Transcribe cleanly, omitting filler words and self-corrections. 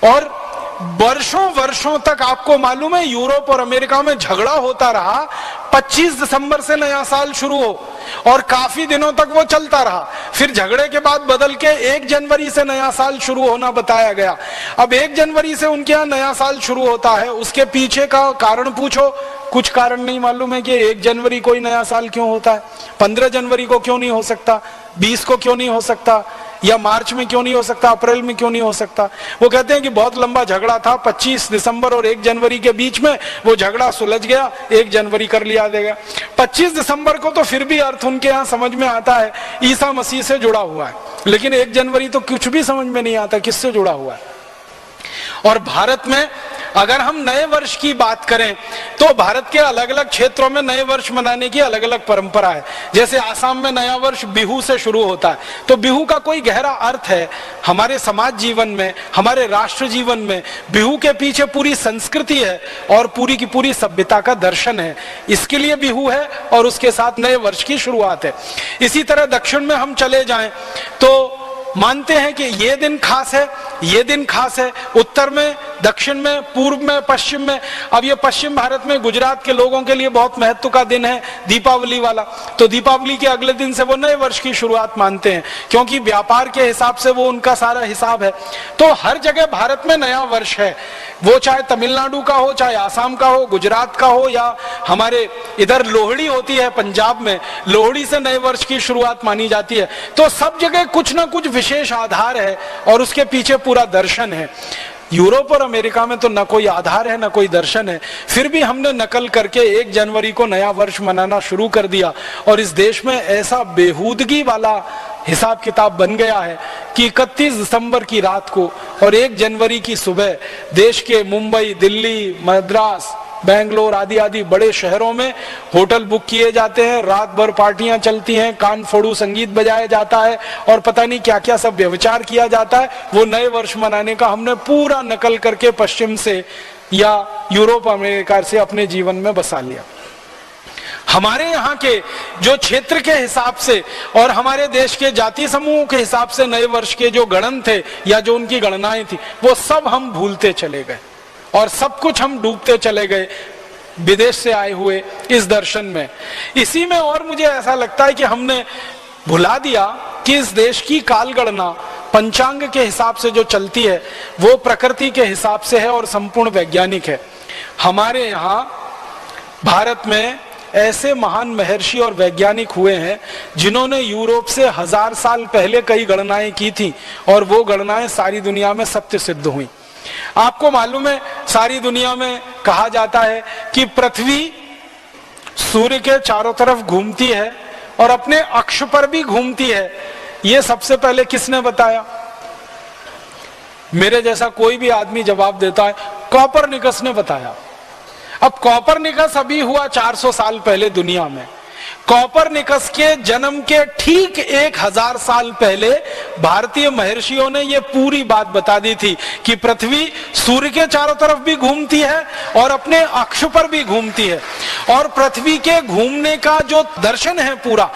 और वर्षों वर्षों तक आपको मालूम है यूरोप और अमेरिका में झगड़ा होता रहा। 25 दिसंबर से नया साल शुरू हो और काफी दिनों तक वो चलता रहा। फिर झगड़े के बाद बदल के 1 जनवरी से नया साल शुरू होना बताया गया। अब 1 जनवरी से उनके यहाँ नया साल शुरू होता है, उसके पीछे का कारण पूछो, कुछ कारण नहीं मालूम है कि 1 जनवरी को ही नया साल क्यों होता है, 15 जनवरी को क्यों नहीं हो सकता, 20 को क्यों नहीं हो सकता, या मार्च में क्यों नहीं हो सकता, अप्रैल में क्यों नहीं हो सकता। वो कहते हैं कि बहुत लंबा झगड़ा था 25 दिसंबर और 1 जनवरी के बीच में, वो झगड़ा सुलझ गया, 1 जनवरी कर लिया देगा। 25 दिसंबर को तो फिर भी अर्थ उनके यहाँ समझ में आता है, ईसा मसीह से जुड़ा हुआ है, लेकिन 1 जनवरी तो कुछ भी समझ में नहीं आता किससे जुड़ा हुआ है। और भारत में अगर हम नए वर्ष की बात करें तो भारत के अलग अलग क्षेत्रों में नए वर्ष मनाने की अलग अलग परंपरा है। जैसे आसाम में नया वर्ष बिहू से शुरू होता है, तो बिहू का कोई गहरा अर्थ है हमारे समाज जीवन में, हमारे राष्ट्र जीवन में। बिहू के पीछे पूरी संस्कृति है और पूरी की पूरी सभ्यता का दर्शन है, इसके लिए बिहू है और उसके साथ नए वर्ष की शुरुआत है। इसी तरह दक्षिण में हम चले जाएं तो मानते हैं कि ये दिन खास है, ये दिन खास है। उत्तर में, दक्षिण में, पूर्व में, पश्चिम में। अब ये पश्चिम भारत में गुजरात के लोगों के लिए बहुत महत्व का दिन है, दीपावली वाला। तो दीपावली के अगले दिन से वो नए वर्ष की शुरुआत मानते हैं, क्योंकि व्यापार के हिसाब से वो उनका सारा हिसाब है। तो हर जगह भारत में नया वर्ष है, वो चाहे तमिलनाडु का हो, चाहे आसाम का हो, गुजरात का हो, या हमारे इधर लोहड़ी होती है पंजाब में, लोहड़ी से नए वर्ष की शुरुआत मानी जाती है। तो सब जगह कुछ ना कुछ विशेष आधार है और उसके पीछे पूरा दर्शन है। यूरोप और अमेरिका में तो न कोई आधार है न कोई दर्शन है, फिर भी हमने नकल करके 1 जनवरी को नया वर्ष मनाना शुरू कर दिया। और इस देश में ऐसा बेहूदगी वाला हिसाब किताब बन गया है कि 31 दिसंबर की रात को और 1 जनवरी की सुबह देश के मुंबई, दिल्ली, मद्रास, बेंगलोर आदि आदि बड़े शहरों में होटल बुक किए जाते हैं, रात भर पार्टियां चलती हैं, कान फोड़ू संगीत बजाया जाता है और पता नहीं क्या क्या सब व्यभिचार किया जाता है। वो नए वर्ष मनाने का हमने पूरा नकल करके पश्चिम से या यूरोप अमेरिका से अपने जीवन में बसा लिया। हमारे यहाँ के जो क्षेत्र के हिसाब से और हमारे देश के जाति समूह के हिसाब से नए वर्ष के जो गणन थे या जो उनकी गणनाएं थी, वो सब हम भूलते चले गए और सब कुछ हम डूबते चले गए विदेश से आए हुए इस दर्शन में। इसी में और मुझे ऐसा लगता है कि हमने भुला दिया कि इस देश की काल गणना पंचांग के हिसाब से जो चलती है वो प्रकृति के हिसाब से है और संपूर्ण वैज्ञानिक है। हमारे यहाँ भारत में ऐसे महान महर्षि और वैज्ञानिक हुए हैं जिन्होंने यूरोप से 1000 साल पहले कई गणनाएं की थी और वो गणनाएं सारी दुनिया में सत्य सिद्ध हुई। आपको मालूम है सारी दुनिया में कहा जाता है कि पृथ्वी सूर्य के चारों तरफ घूमती है और अपने अक्ष पर भी घूमती है। ये सबसे पहले किसने बताया? मेरे जैसा कोई भी आदमी जवाब देता है कोपरनिकस ने बताया। अब कोपरनिकस अभी हुआ 400 साल पहले दुनिया में। कोपरनिकस के जन्म के ठीक 1000 साल पहले भारतीय महर्षियों ने यह पूरी बात बता दी थी कि पृथ्वी सूर्य के चारों तरफ भी घूमती है और अपने अक्ष पर भी घूमती है। और पृथ्वी के घूमने का जो दर्शन है पूरा